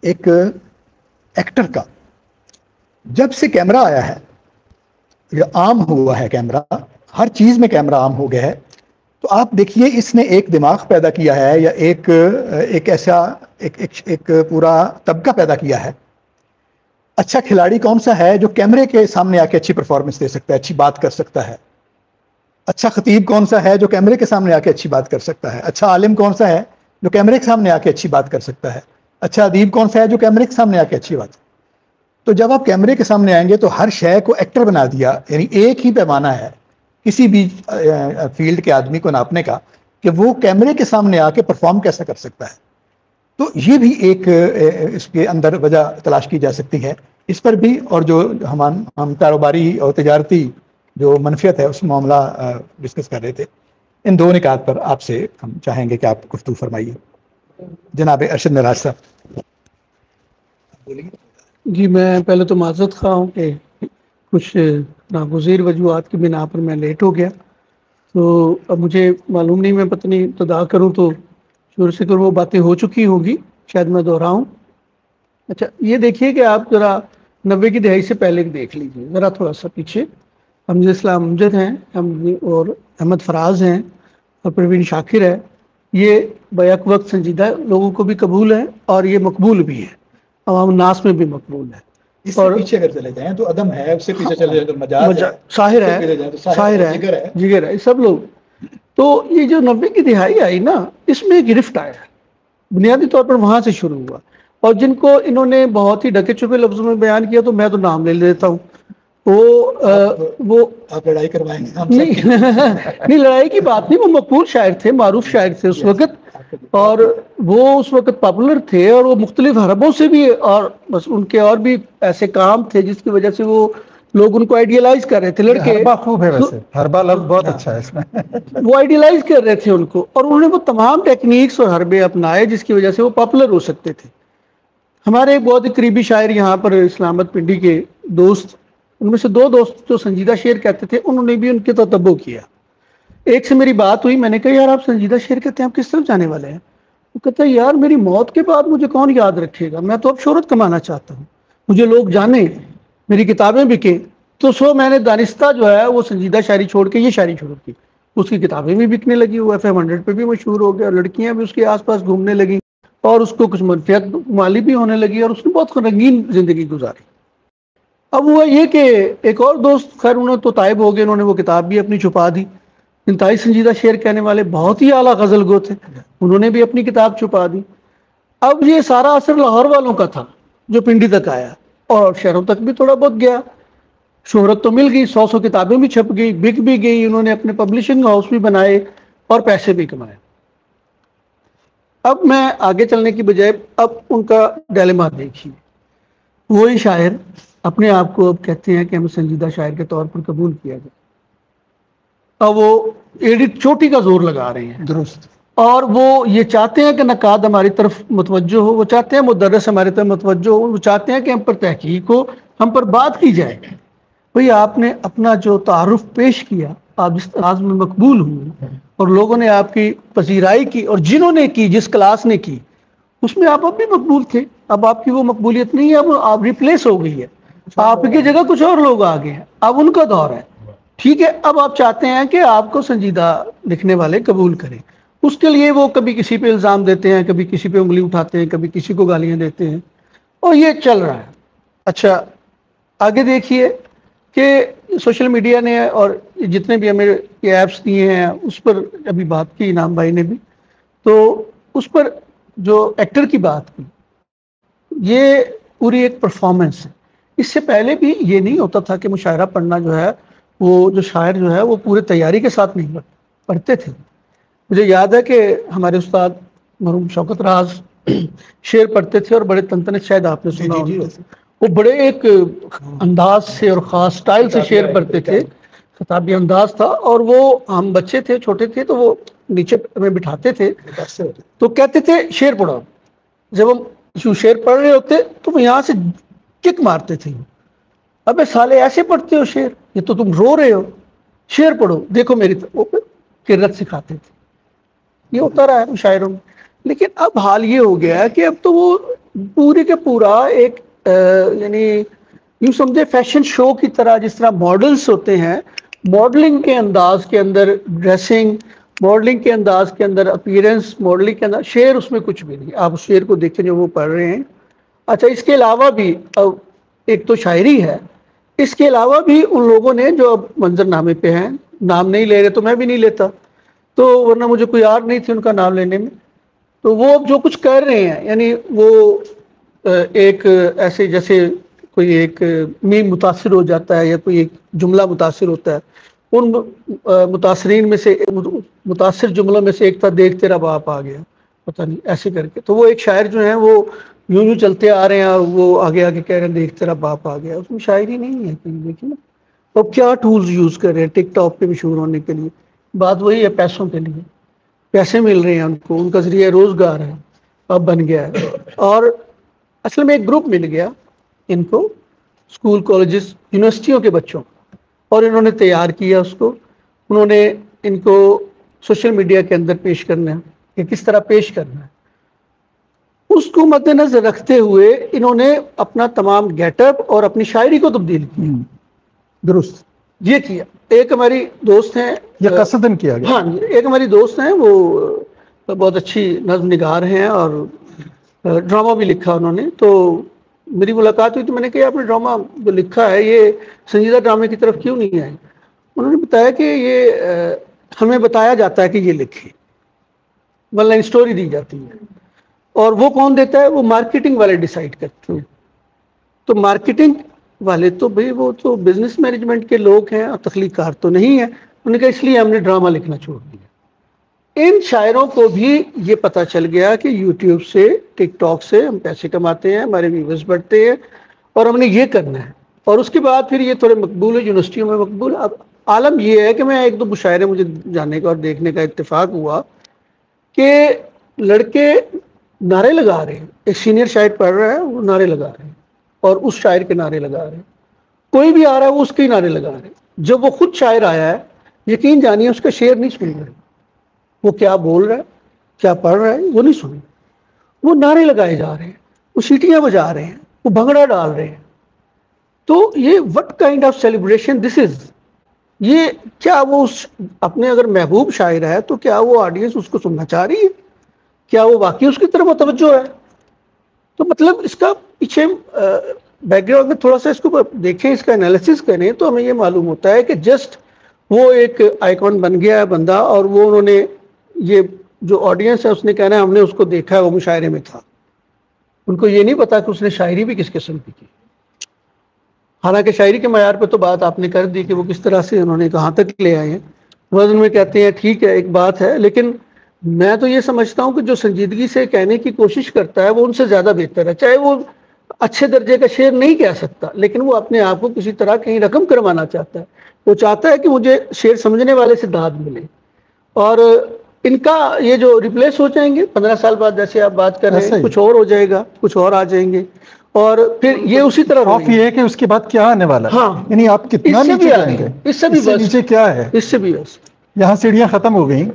ایک ایکٹر کا جب سے کیمرہ آیا ہے، عام ہوا ہے کیمرہ، ہر چیز میں کیمرہ عام ہو گیا ہے، تو آپ دیکھیے اس نے ایک دماغ پیدا کیا ہے یا ایک ایسا ایک پورا طبقہ پیدا کیا ہے۔ اچھا کھلاڑی کون سا ہے جو کیمرے کے سامنے آ کے اچھی پرفارمنس دے سکتا ہے، اچھی بات کر سکتا ہے؟ اچھا خطیب کون سا ہے جو کیمرے کے سامنے آ کے اچھی بات کر سکتا ہے؟ اچھا عالم کون سا ہے جو کیمرے کے سامنے آ کے اچھی بات کر سکتا ہے؟ اچھا ادیب کون سا ہے جو کیمرے کے سامنے آ کے اچھی بات؟ تو جب آپ کیمرے کے سامنے آئیں گے تو ہر شے کو ایکٹر بنا دیا، یعنی ایک ہی پیمانہ ہے کسی بھی فیلڈ کے آدمی کو ناپنے کا کہ وہ کیمرے کے سامنے آ کے پرفارم کیسا کر سکتا ہے۔ تو یہ بھی ایک اس کے اندر وجہ تلاش کی جا سکتی ہے اس پر بھی، اور جو ہم کاروباری اور تجارتی جو منفیت ہے اس معاملہ ڈسکس کر رہے تھے، ان دو نکات پر آپ سے ہم چاہیں گے کہ آپ گفتگو فرمائیے۔ جناب ارشد معراج صاحب بولیے۔ جی میں پہلے تو معذرت خواہ ہوں کہ کچھ ناگزیر وجوہات کی بنا پر میں لیٹ ہو گیا، تو اب مجھے معلوم نہیں، میں پتہ نہیں ابتدا کروں تو شروع سے کروں، وہ باتیں ہو چکی ہوں گی، شاید میں دہراؤں۔ اچھا یہ دیکھیے کہ آپ ذرا 90 کی دہائی سے پہلے دیکھ لیجیے، ذرا تھوڑا سا پیچھے حمزہ اسلام امجد ہیں اور احمد فراز ہیں اور پروین شاکر ہے، یہ بیک وقت سنجیدہ لوگوں کو بھی قبول ہے اور یہ مقبول بھی ہے، عوام الناس میں بھی مقبول ہے۔ اس سے پیچھے اگر چلے جائیں تو عدم ہے، اس سے پیچھے چلے جائیں تو مجاز ہے، ساحر ہے، جگر ہے، سب لوگ۔ تو یہ جو 90 کی دہائی آئی نا، اس میں گرفت آیا بنیادی طور پر وہاں سے شروع ہوا، اور جن کو انہوں نے بہت ہی ڈھکے چھپے لفظوں میں بیان کیا تو میں تو نام لے لیتا ہوں، وہ آپ لڑائی کروائیں گے؟ نہیں لڑائی کی بات نہیں، وہ مقبول شاعر تھے، معروف شاعر تھے اس وقت، اور وہ اس وقت پاپولر تھے، اور وہ مختلف حربوں سے بھی، اور بس ان کے اور بھی ایسے کام تھے جس کی وجہ سے وہ لوگ ان کو آئیڈیلائز کر رہے تھے، لڑکے حربہ خوب ہے، ویسے حربہ لفظ بہت اچھا ہے اس میں، وہ آئیڈیلائز کر رہے تھے ان کو، اور انہوں نے وہ تمام ٹیکنیکس اور حربے اپنائے جس کی وجہ سے وہ پاپولر ہو سکتے تھے۔ ہمارے ایک بہت ہی قریبی شاعر یہاں پر اسلام آباد پنڈی کے دوست، ان میں سے 2 دوست جو سنجیدہ شعر کہتے تھے، انہوں نے بھی ان کے تتبع کیا۔ ایک سے میری بات ہوئی، میں نے کہا یار آپ سنجیدہ شعر کہتے ہیں، آپ کس طرف جانے والے ہیں؟ وہ کہتا ہے یار میری موت کے بعد مجھے کون یاد رکھے گا، میں تو اب شہرت کمانا چاہتا ہوں، مجھے لوگ جانیں، میری کتابیں بکیں۔ تو میں نے دانستہ جو ہے وہ سنجیدہ شاعری چھوڑ کے یہ شاعری شروع کی، اس کی کتابیں بھی بکنے لگی، وہ FM 100 پہ بھی مشہور ہو گیا، اور لڑکیاں بھی اس کے آس پاس گھومنے لگیں، اور اس کو کچھ منفیت مالی بھی ہونے لگی، اور اس نے بہت رنگین زندگی گزاری۔ اب ہوا یہ کہ ایک اور دوست، خیر انہوں تو طائب ہو گئے، انہوں نے وہ کتاب بھی اپنی چھپا دی، انتہائی سنجیدہ شعر کہنے والے بہت ہی اعلیٰ غزل گو تھے، انہوں نے بھی اپنی کتاب چھپا دی۔ اب یہ سارا اثر لاہور والوں کا تھا جو پنڈی تک آیا، اور شہروں تک بھی تھوڑا بہت گیا، شہرت تو مل گئی، 100 کتابیں بھی چھپ گئی، بک بھی گئی، انہوں نے اپنے پبلشنگ ہاؤس بھی بنائے اور پیسے بھی کمائے۔ اب میں آگے چلنے کی بجائے اب ان کا ڈیلیما دیکھیے، وہی شاعر اپنے آپ کو اب کہتے ہیں کہ ہمیں سنجیدہ شاعر کے طور پر قبول کیا جائے، اب وہ ایڈٹ چوٹی کا زور لگا رہے ہیں، درست، اور وہ یہ چاہتے ہیں کہ نقاد ہماری طرف متوجہ ہو، وہ چاہتے ہیں مدرس ہماری طرف متوجہ ہو، وہ چاہتے ہیں کہ ہم پر تحقیق ہو، ہم پر بات کی جائے۔ بھئی آپ نے اپنا جو تعارف پیش کیا، آپ جس انداز میں مقبول ہوئے اور لوگوں نے آپ کی پذیرائی کی، اور جنہوں نے کی، جس کلاس نے کی، اس میں آپ اب بھی مقبول تھے، اب آپ کی وہ مقبولیت نہیں ہے، اب آپ ریپلیس ہو گئی ہے، آپ کی جگہ کچھ اور لوگ آ گئے ہیں، اب ان کا دور ہے، ٹھیک ہے۔ اب آپ چاہتے ہیں کہ آپ کو سنجیدہ لکھنے والے قبول کریں، اس کے لیے وہ کبھی کسی پہ الزام دیتے ہیں، کبھی کسی پہ انگلی اٹھاتے ہیں، کبھی کسی کو گالیاں دیتے ہیں، اور یہ چل رہا ہے۔ اچھا آگے دیکھیے کہ سوشل میڈیا نے اور جتنے بھی ہمیں یہ ایپس دیے ہیں اس پر ابھی بات کی انعام بھائی نے بھی، تو اس پر جو ایکٹر کی بات کی، یہ پوری ایک پرفارمنس ہے۔ اس سے پہلے بھی یہ نہیں ہوتا تھا کہ مشاعرہ پڑھنا جو ہے، وہ جو شاعر جو ہے وہ پورے تیاری کے ساتھ نہیں پڑھتے تھے۔ مجھے یاد ہے کہ ہمارے استاد مرحوم شوکت راز شعر پڑھتے تھے، اور بڑے تنتنت، شاید آپ نے سنا ہو، وہ بڑے ایک انداز سے اور خاص سٹائل سے شعر پڑھتے تھے، خطابی انداز تھا، اور وہ ہم بچے تھے، چھوٹے تھے، تو وہ نیچے ہمیں بٹھاتے تھے تو کہتے تھے شعر پڑھو۔ جب ہم شعر پڑھ رہے ہوتے تو وہ یہاں سے کک مارتے تھے، ابے سالے ایسے پڑھتے ہو شعر، یہ تو تم رو رہے ہو، شعر پڑھو، دیکھو میری طرف، وہ قرت سکھاتے تھے۔ یہ ہوتا رہا ہے مشاعروں میں، لیکن اب حال یہ ہو گیا ہے کہ اب تو وہ پورے کے پورا ایک یعنی یوں سمجھے فیشن شو کی طرح، جس طرح ماڈلز ہوتے ہیں، ماڈلنگ کے انداز کے اندر ڈریسنگ، ماڈلنگ کے انداز کے اندر اپیرنس، ماڈلنگ کے اندر شعر، اس میں کچھ بھی نہیں. آپ اس شعر کو دیکھیں جو وہ پڑھ رہے ہیں. اچھا، اس کے علاوہ بھی ایک تو شاعری ہے، اس کے علاوہ بھی ان لوگوں نے جو اب منظر نامے پہ ہیں، نام نہیں لے رہے تو میں بھی نہیں لیتا، تو ورنہ مجھے کوئی یار نہیں تھی ان کا نام لینے میں، تو وہ اب جو کچھ کر رہے ہیں، یعنی وہ ایک ایسے جیسے کوئی ایک میم متاثر ہو جاتا ہے یا کوئی ایک جملہ متاثر ہوتا ہے، ان متاثرین میں سے، متاثر جملوں میں سے ایک تھا دیکھ تیرا باپ آ گیا، پتہ نہیں ایسے کر کے. تو وہ ایک شاعر جو ہیں وہ یوں یوں چلتے آ رہے ہیں اور وہ آگے آگے کہہ رہے ہیں دیکھ تیرا باپ آ گیا. اس میں شاعری نہیں ہے کہیں، دیکھیں نا. اب کیا ٹولز یوز کر رہے ہیں ٹک ٹاک پہ مشہور ہونے کے لیے؟ بات وہی ہے، پیسوں کے لیے. پیسے مل رہے ہیں ان کو، ان کا ذریعہ روزگار ہے، اب بن گیا ہے. اور اصل میں ایک گروپ مل گیا ان کو، اسکول کالجز یونیورسٹیوں کے بچوں، اور انہوں نے تیار کیا اس کو. انہوں نے ان کو سوشل میڈیا کے اندر پیش کرنا ہے کہ کس طرح پیش کرنا ہے. اس کو مد نظر رکھتے ہوئے انہوں نے اپنا تمام گیٹ اپ اور اپنی شاعری کو تبدیل کیا. درست یہ کیا. ایک ہماری دوست ہیں، یہ قصدن کیا گیا. ہاں، ایک ہماری دوست ہیں، وہ بہت اچھی نظم نگار ہیں اور ڈرامہ بھی لکھا انہوں نے. تو میری ملاقات ہوئی تو میں نے کہا آپ نے ڈرامہ جو لکھا ہے یہ سنجیدہ ڈرامے کی طرف کیوں نہیں آئے؟ انہوں نے بتایا کہ یہ ہمیں بتایا جاتا ہے کہ یہ لکھیں، ون لائن اسٹوری دی جاتی ہے، اور وہ کون دیتا ہے؟ وہ مارکیٹنگ والے ڈیسائیڈ کرتے ہیں. تو مارکیٹنگ والے تو بھئی وہ تو بزنس مینجمنٹ کے لوگ ہیں اور تخلیق کار تو نہیں ہے. انہوں نے کہا اس لیے ہم نے ڈرامہ لکھنا چھوڑ دیا. ان شاعروں کو بھی یہ پتہ چل گیا کہ یوٹیوب سے، ٹک ٹاک سے ہم پیسے کماتے ہیں، ہمارے ویورز بڑھتے ہیں، اور ہم نے یہ کرنا ہے. اور اس کے بعد پھر یہ تھوڑے مقبول ہے، یونیورسٹیوں میں مقبول. اب عالم یہ ہے کہ میں ایک دو مشاعرے مجھے جاننے کا اور دیکھنے کا اتفاق ہوا کہ لڑکے نعرے لگا رہے ہیں. ایک سینئر شاعر پڑھ رہا ہے، وہ نعرے لگا رہے ہیں، اور اس شاعر کے نعرے لگا رہے ہیں. کوئی بھی آ رہا ہے وہ اس کے ہی نعرے لگا رہے ہیں. جب وہ خود شاعر آیا ہے، یقین جانیے اس کا شعر نہیں سن رہے، وہ کیا بول رہا ہے، کیا پڑھ رہا ہے وہ نہیں سن رہے. وہ نعرے لگائے جا رہے ہیں، وہ سیٹیاں بجا رہے ہیں، وہ بھنگڑا ڈال رہے ہیں. تو یہ وٹ کائنڈ آف سیلیبریشن دس از. یہ کیا وہ اپنے اگر محبوب شاعر ہے تو کیا وہ آڈینس اس کو سننا چاہ رہی ہے؟ کیا وہ واقعی اس کی طرف متوجہ ہے؟ تو مطلب اس کا پیچھے بیک گراؤنڈ میں تھوڑا سا اس کو دیکھیں، اس کا انالیسس کریں تو ہمیں یہ معلوم ہوتا ہے کہ جسٹ وہ ایک آئیکن بن گیا ہے بندہ، اور وہ انہوں نے یہ جو آڈینس ہے اس نے کہنا ہے ہم نے اس کو دیکھا ہے وہ مشاعرے میں تھا. ان کو یہ نہیں پتا کہ اس نے شاعری بھی کس قسم کی کی. حالانکہ شاعری کے معیار پہ تو بات آپ نے کر دی کہ وہ کس طرح سے انہوں نے کہاں تک لے آئے ہیں. وزن میں کہتے ہیں ٹھیک ہے ایک بات ہے، لیکن میں تو یہ سمجھتا ہوں کہ جو سنجیدگی سے کہنے کی کوشش کرتا ہے وہ ان سے زیادہ بہتر ہے. چاہے وہ اچھے درجے کا شعر نہیں کہہ سکتا، لیکن وہ اپنے آپ کو کسی طرح کہیں رقم کروانا چاہتا ہے. وہ چاہتا ہے کہ مجھے شعر سمجھنے والے سے داد ملے. اور ان کا یہ جو ریپلیس ہو جائیں گے 15 سال بعد، جیسے آپ بات کر رہے ہیں، کچھ اور ہو جائے گا، کچھ اور آ جائیں گے، اور پھر یہ اسی طرح خوف یہ ہے کہ اس کے بعد کیا آنے والا ہے. ہاں، یعنی آپ کتنا نیچے جائیں گے، اس سے بھی نیچے کیا ہے، اس سے بھی بس یہاں سیڑھیاں ختم ہو گئیں.